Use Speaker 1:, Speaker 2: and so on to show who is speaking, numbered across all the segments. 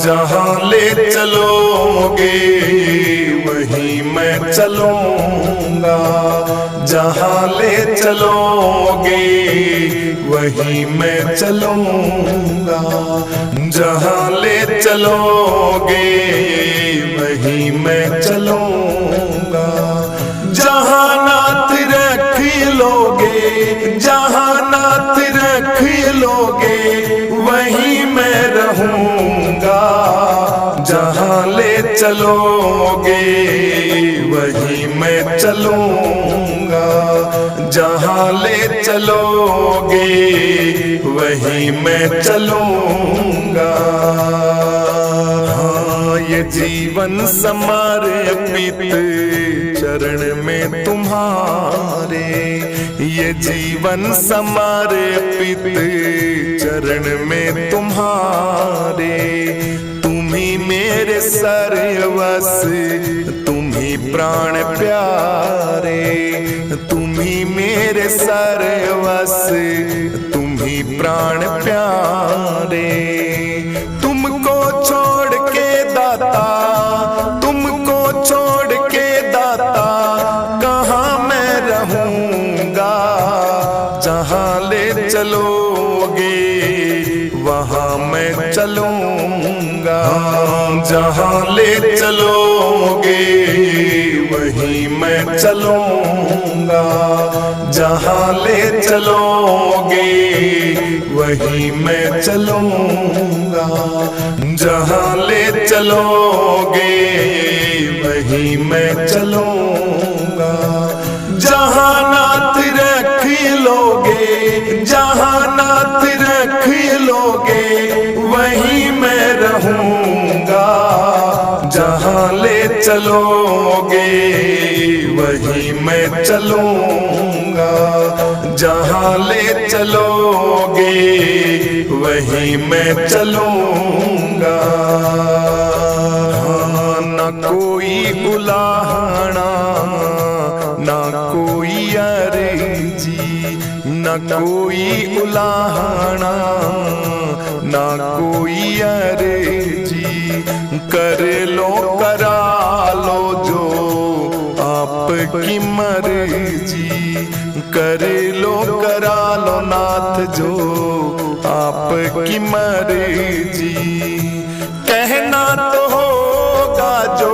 Speaker 1: जहाँ ले चलोगे वहीं मैं चलूँगा, जहाँ ले चलोगे वहीं मैं चलूँगा, जहाँ ले चलोगे वहीं मैं चलूँगा। जहाँ नाथ रख लोगे, जहाँ नाथ रख लोगे वहीं मैं रहूँगा, जहाँ ले चलोगे वहीं मैं चलूँगा, जहाँ ले चलोगे वहीं मैं चलूँगा। हाँ, ये जीवन समर्पित चरण में तुम्हारे, ये जीवन समर्पित चरण में तुम्हारे। तुम ही मेरे सर्वस्व, तुम ही प्राण प्यारे, तुम ही मेरे सर्वस्व, तुम ही प्राण प्यारे। तुमको छोड़ के दाता, तुमको छोड़ के दाता कहाँ मैं रहूँगा। जहाँ ले चलोगे वहाँ मैं चलूँगा, जहाँ ले चलोगे वहीं मैं चलूँगा, जहाँ ले चलोगे वहीं मैं चलूँगा, जहाँ ले चलोगे वहीं मैं चलूँगा। जहाँ नाथ रख लोगे, जहाँ नाथ रख लोगे वहीं मैं रहूँगा, जहाँ ले चलोगे वहीं मैं चलूँगा, जहाँ ले चलोगे वहीं मैं चलूँगा। हाँ, न कोई उलाहना, न कोई अर्जी, न कोई उलाहना, न कोई अर्जी। कर लो करा लो जो आपकी मर्जी, कर लो करा लो नाथ जो आपकी मर्जी। कहना तो होगा जो,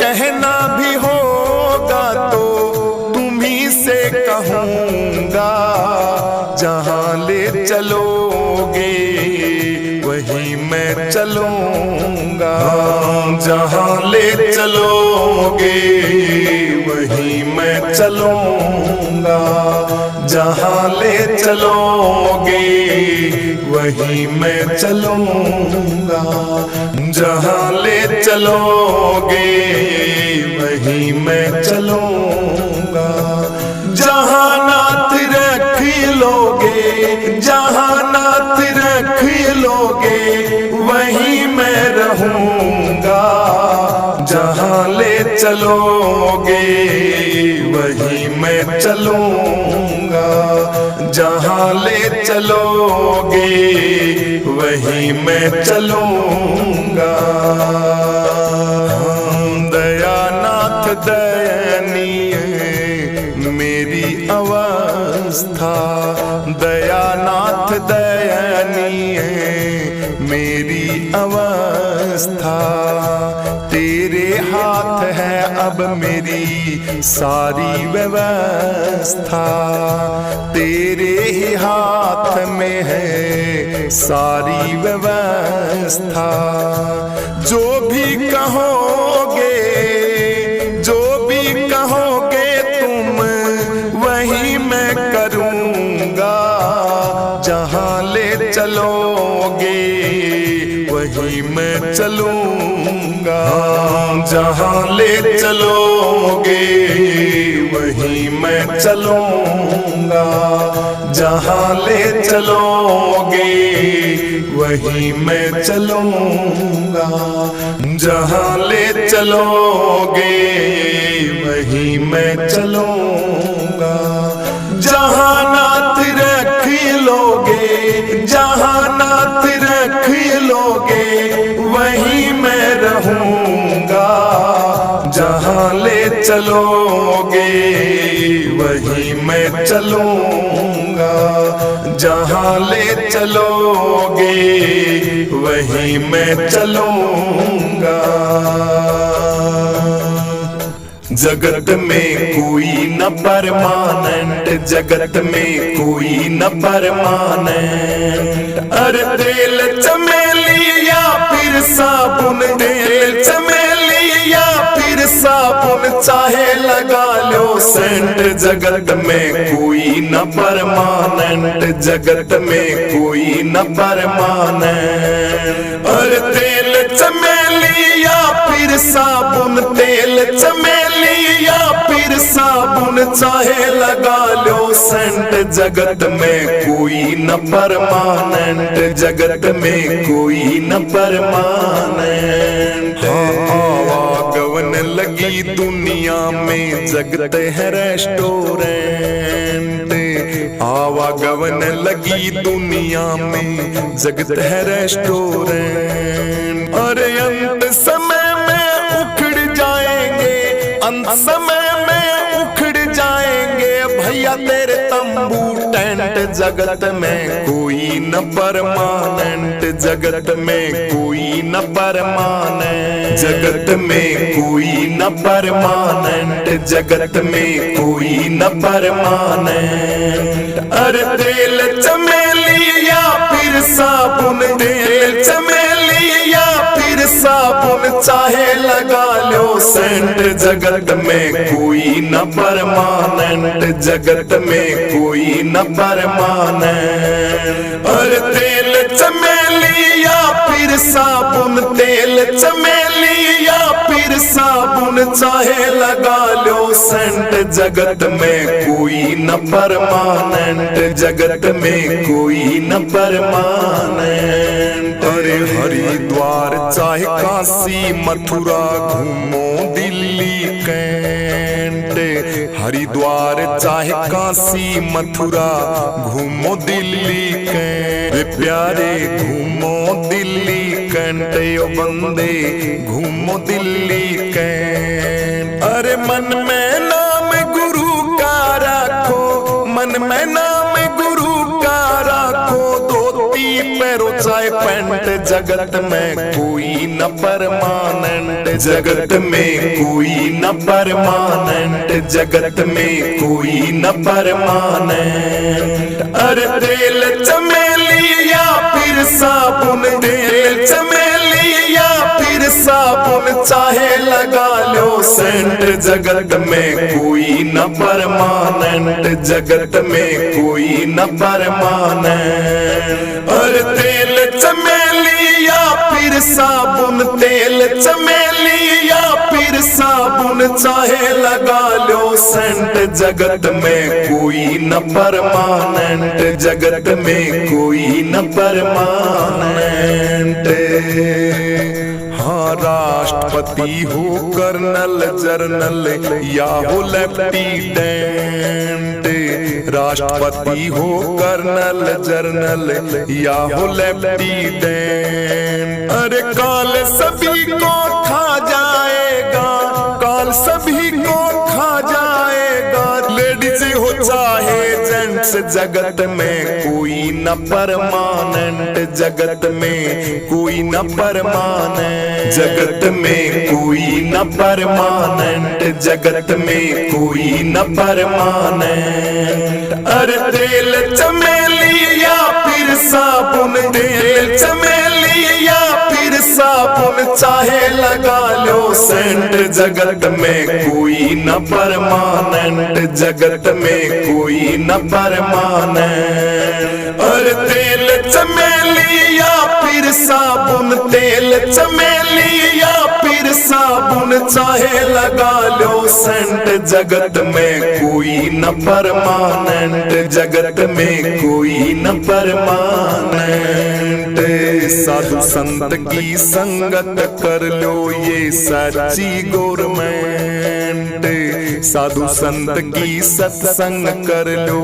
Speaker 1: कहना भी होगा तो तुम्ही से कहूँगा। जहाँ ले चलोगे वहीं मैं चलूँगा, जहाँ ले चलोगे वहीं मैं चलूँगा, जहाँ ले चलोगे वहीं मैं चलूँगा, जहाँ ले चलोगे वहीं मैं चलूँगा। जहाँ नाथ रख लोगे, जहाँ नाथ रख लोगे वहीं मैं रहूँगा, जहाँ ले चलोगे वहीं मैं चलूँगा, जहाँ ले चलोगे वहीं मैं चलूँगा। दयानाथ दयनीय मेरी अवस्था, दयानाथ दयनीय मेरी अवस्था। तेरे हाथ है अब मेरी सारी व्यवस्था, तेरे ही हाथ में है सारी व्यवस्था। जो भी कहोगे, जो भी कहोगे तुम वही मैं करूँगा। जहाँ ले चलोगे वहीं मैं चलूँगा, जहाँ ले चलोगे वहीं मैं चलूँगा, जहाँ ले चलोगे वहीं मैं चलूँगा, जहाँ ले चलोगे वहीं मैं चलूँगा। जहाँ नाथ रख लोगे, जहाँ नाथ रख लोगे चलोगे वहीं मैं चलूंगा। जगत में कोई न परमानेंट, जगत में कोई न परमानेंट। अरे तेल चमेली या फिर साबुन, तेल चमेली या फिर साबुन, चाहे लगा लो सेंट। जगत में कोई न परमानेंट, जगत में कोई न परमानेंट। अरे तेल चमेली या फिर साबुन, तेल चमेली या फिर साबुन, चाहे लगा लो सेंट। जगत में कोई न परमानेंट, जगत में कोई न परमानेंट। आवागमन लगी दुनिया में, जगत है रेस्टोरेंट। आवागमन लगी दुनिया में, जगत है रेस्टोरेंट। अरे अंत समय में उखड़ जाएंगे, अंत समय में उखड़ जाएंगे भैया तेरे तंबू टेंट। जगत में कोई न परमानेंट, जगत में कोई न परमानेंट, जगत में कोई न परमानेंट, जगत में कोई न परमानेंट। अरे तेल चमेली या फिर साबुन, तेल चमेली या फिर साबुन, चाहे लगा लो सेंट। जगत में कोई न परमानेंट, जगत में कोई न परमानेंट। अरे तेल चमेली या फिर साबुन, तेल चमेली या फिर साबुन, चाहे लगा लो सेंट। जगत में कोई न परमानेंट, जगत में कोई न परमानेंट। अरे हरिद्वार चाहे काशी मथुरा, घूमो दिल्ली कैंट। हरिद्वार चाहे काशी मथुरा, घूमो दिल्ली कैंट। प्यारे घूमो दिल्ली कैंट, ओ बंदे घूमो दिल्ली कैंट। अरे मन में नाम गुरु का रखो, मन में नाम गुरु का रखो, धोती पैरों चाहे पैंट। जगत में कोई न परमानेंट, जगत में कोई न परमानेंट, जगत में कोई न परमानेंट। अरे तेल चमेली या फिर साबुन, तेल चमेली या फिर साबुन, चाहे लगा लो सेंट। जगत में कोई न परमानेंट, जगत में कोई न परमानेंट। अरे तेल चमेली या फिर साबुन, तेल चमेली या फिर साबुन, चाहे लगा लो सेंट। जगत में कोई न परमानेंट, जगत में कोई न परमानेंट। हाँ राष्ट्रपति हो कर्नल जर्नल या हो लेफ्टिनेंट, राष्ट्रपति हो कर्नल जर्नल या हो लेफ्टिनेंट। अरे काल सभी को खा जाएगा, काल सभी को खा जाएगा, लेडीज हो चाहे जेंट्स। जगत में कोई न परमानेंट, जगत में कोई न परमानेंट, जगत में कोई न परमानेंट, जगत में कोई न परमानेंट। अरे तेल चमेली या फिर साबुन, तेल चमेली या फिर साबुन, चाहे लगा लो सेंट। जगत में कोई न परमानेंट, जगत में कोई न परमानेंट। अरे तेल चमेली या फिर साबुन, तेल चमेली या फिर साबुन, चाहे लगा लो सेंट। जगत में कोई न परमानेंट, जगत में कोई न परमानेंट। साधु संत की संगत कर लो ये सच्ची गवर्नमेंट, साधु संत की सत्संग कर लो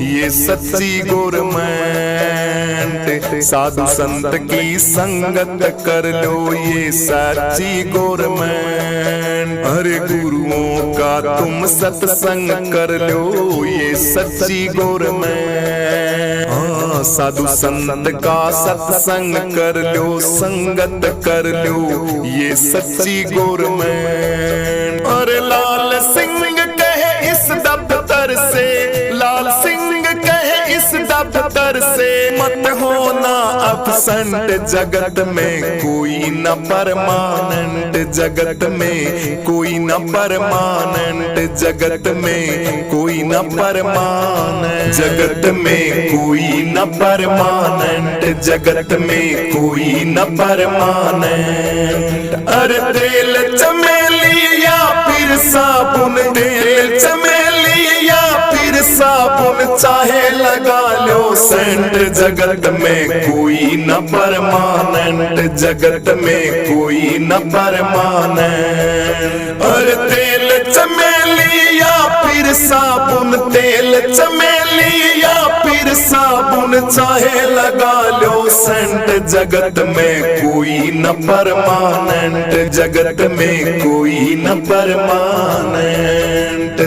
Speaker 1: ये सच्ची गवर्नमेंट, साधु संत की संगत कर लो ये सच्ची गवर्नमेंट। गवर्नमेंट। अरे गुरुओं का तुम सत्संग कर लो, ये सच्ची गवर्नमेंट। हाँ, साधु संत का सत्संग कर लो, संगत कर लो, ये सच्ची गवर्नमेंट। अरे लाल सिंह कहे इस दफ्तर से, लाल सिंह कहे इस दफ्तर से, मत होना अबसेंट। जगत में कोई न परमानेंट, जगत में कोई न परमानेंट, जगत में कोई न परमानेंट, जगत में कोई न परमानेंट, जगत में कोई न परमानेंट। अरे तेल चमेली या फिर साबुन, तेल चमेली या फिर साबुन, चाहे लगा लो सेंट। जगत में कोई न परमानेंट, जगत में कोई न परमानेंट। अरे तेल चमेली या फिर साबुन, तेल चमेली या फिर साबुन, चाहे लगा लो सेंट। जगत में कोई न परमानेंट, जगत में कोई न परमानेंट।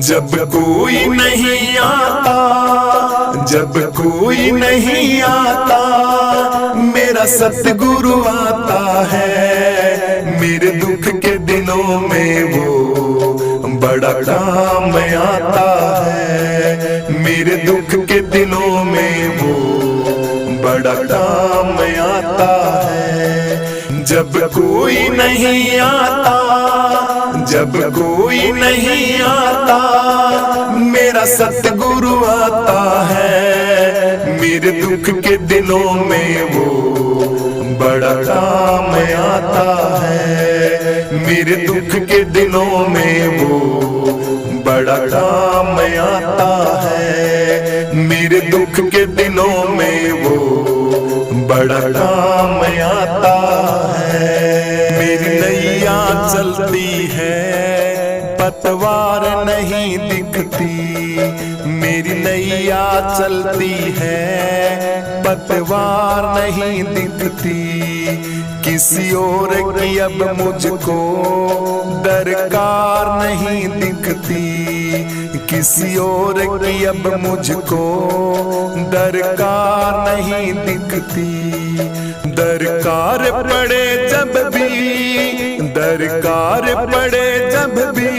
Speaker 1: जब कोई नहीं आता, जब कोई नहीं आता, मेरा सतगुरु आता है। मेरे दुख के दिनों में वो बड़ा काम आता है, मेरे दुख के दिनों में वो बड़ा काम आता है। जब कोई नहीं आता, जब कोई नहीं आता, मेरा सतगुरु आता है। मेरे दुख के दिनों में वो बड़ा काम आता है, मेरे दुख के दिनों में वो बड़ा काम आता है। मेरे दुख के दिनों में वो बड़ा काम आता है। मेरी नैया चलती है, पतवार नहीं दिखती। मेरी नैया चलती है, पतवार नहीं दिखती। किसी और की अब मुझको दरकार नहीं दिखती, किसी और की अब मुझको दरकार नहीं दिखती। दरकार पड़े जब भी, दरकार पड़े जब भी,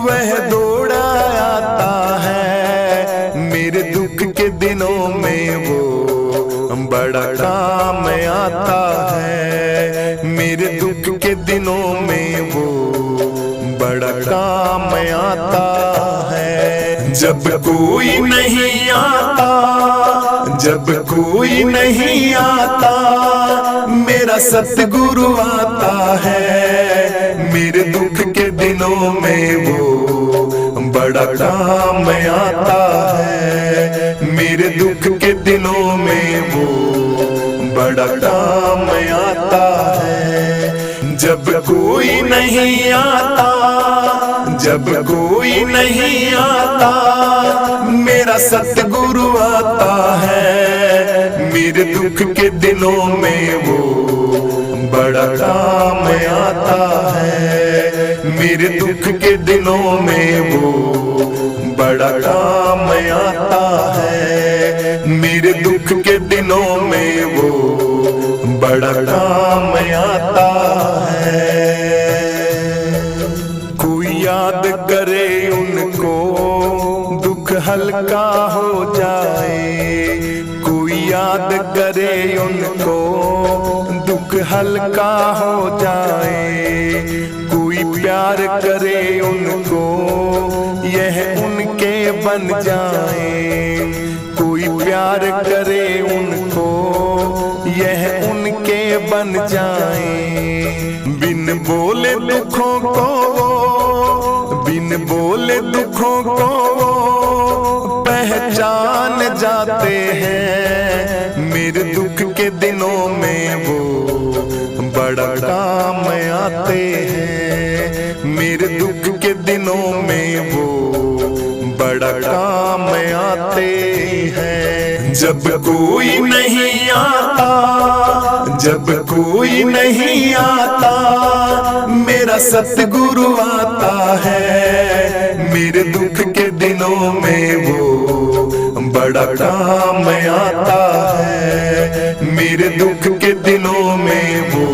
Speaker 1: वह दौड़ा आता है। मेरे दुख के दिनों में वो बड़ा काम आता है, मेरे दुख के दिनों में वो बड़ा काम आता है। जब कोई नहीं आता, जब कोई नहीं आता, मेरा सतगुरु आता है। मेरे दुख के दिनों में वो बड़ा काम आता है, मेरे दुख के दिनों में वो बड़ा काम आता है। जब कोई नहीं आता, जब कोई नहीं आता, मेरा सतगुरु आता है। मेरे दुख के दिनों में वो बड़ा काम आता है, मेरे दुख के दिनों में वो बड़ा काम आता है। मेरे दुख के दिनों में वो बड़ा काम आता है। कोई याद करे उनको, दुख हल्का हो जाए। कोई याद करे उनको, दुख हल्का हो जाए। कोई प्यार करे उनको, यह उनके बन जाए। कोई प्यार करे उनको, यह उनके बन जाए। बिन बोले दुखों को, बिन बोले दुखों को पहचान जाते हैं। मेरे दुख के दिनों में वो बड़ा काम आते हैं। मेरे दुख के दिनों में वो बड़ा काम आते हैं। जब कोई नहीं आता, जब कोई नहीं आता मेरा सतगुरु आता है। मेरे दुख के दिनों में वो बड़ा काम आता है। मेरे दुख के दिनों में वो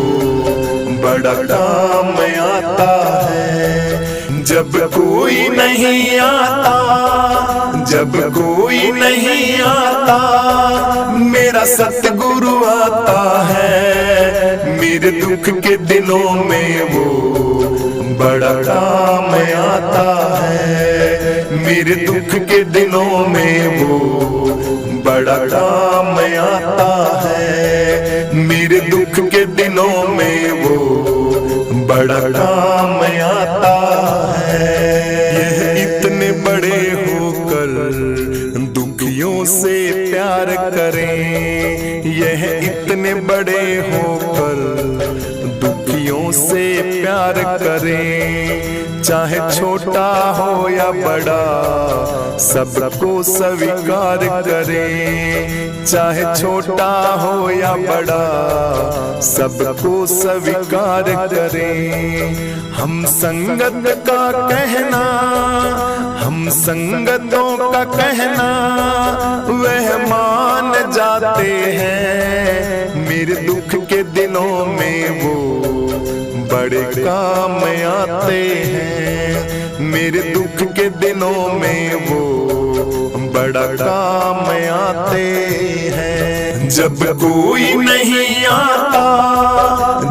Speaker 1: बड़ा काम आता है। जब कोई नहीं आता, जब कोई नहीं आता मेरा सतगुरु आता है। मेरे दुख के दिनों में वो बड़ा काम आता है। मेरे दुख के दिनों में वो बड़ा काम आता है। मेरे दुख के दिनों में वो बड़ा काम आता है। यह इतने बड़े होकर दुखियों से प्यार करें, यह इतने बड़े होकर दुखियों से प्यार करें। चाहे छोटा हो या बड़ा सबको स्वीकार करें। चाहे छोटा हो या बड़ा सबको स्वीकार करें। हम संगत का कहना, हम संगतों का कहना वह मान जाते हैं। मेरे दुख के दिनों में वो बड़े काम आते हैं। मेरे दुख के दिनों में वो बड़ा काम आते हैं। जब कोई नहीं आता,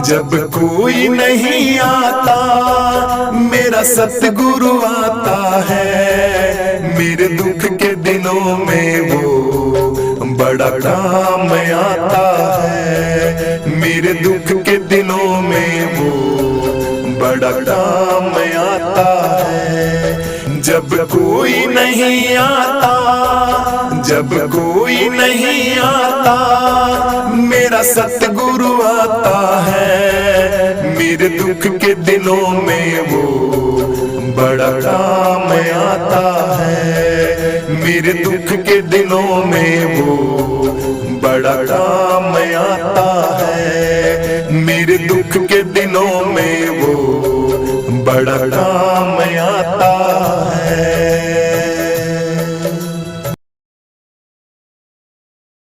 Speaker 1: जब कोई नहीं आता मेरा सतगुरु आता है। मेरे दुख के दिनों में वो बड़ा काम आता है। मेरे दुख के दिनों में वो बड़ा काम आता है। जब कोई नहीं आता, जब कोई नहीं आता मेरा सतगुरु आता है। मेरे दुख के दिनों में वो बड़ा काम आता है। मेरे दुख के दिनों में वो बड़ा काम आता है। मेरे दुख के दिनों में वो बड़ा काम आता है।